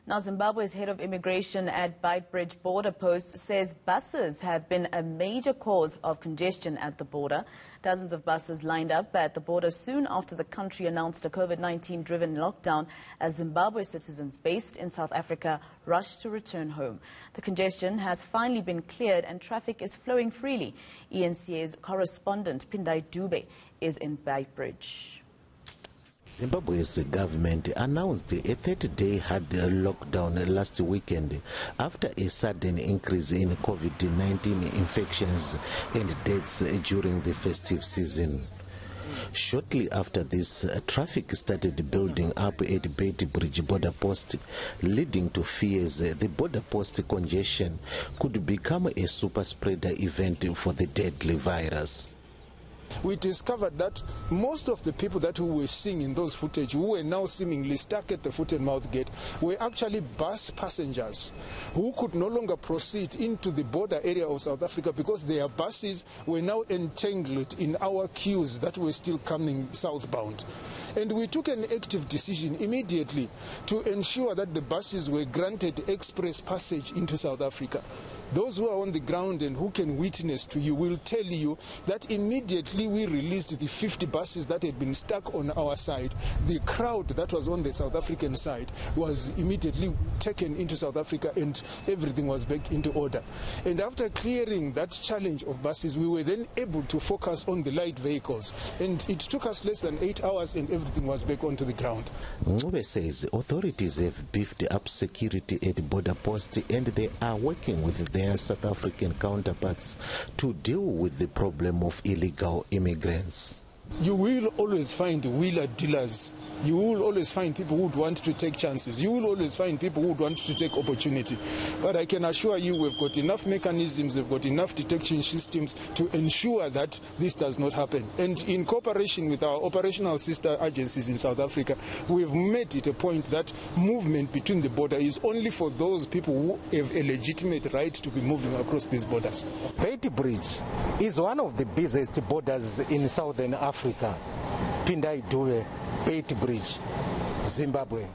Now, Zimbabwe's head of immigration at Beitbridge border post says buses have been a major cause of congestion at the border. Dozens of buses lined up at the border soon after the country announced a COVID-19-driven lockdown as Zimbabwe citizens based in South Africa rushed to return home. The congestion has finally been cleared and traffic is flowing freely. eNCA's correspondent Pindai Dube is in Beitbridge. Zimbabwe's government announced a 30-day hard lockdown last weekend after a sudden increase in COVID-19 infections and deaths during the festive season. Shortly after this, traffic started building up at Beitbridge border post, leading to fears the border post congestion could become a super spreader event for the deadly virus. We discovered that most of the people that we were seeing in those footage, who were now seemingly stuck at the foot and mouth gate, were actually bus passengers who could no longer proceed into the border area of South Africa because their buses were now entangled in our queues that were still coming southbound. And we took an active decision immediately to ensure that the buses were granted express passage into South Africa. Those who are on the ground and who can witness to you will tell you that immediately we released the 50 buses that had been stuck on our side, the crowd that was on the South African side was immediately taken into South Africa and everything was back into order. And after clearing that challenge of buses, we were then able to focus on the light vehicles. And it took us less than 8 hours and everything was back onto the ground. Dube says authorities have beefed up security at border posts and they are working with their South African counterparts to deal with the problem of illegal immigrants. You will always find wheeler dealers. You will always find people who would want to take chances. You will always find people who would want to take opportunity. But I can assure you we've got enough mechanisms, we've got enough detection systems to ensure that this does not happen. And in cooperation with our operational sister agencies in South Africa, we've made it a point that movement between the border is only for those people who have a legitimate right to be moving across these borders. Beitbridge is one of the busiest borders in Southern Africa. Pindai Dube, Beitbridge, Zimbabwe.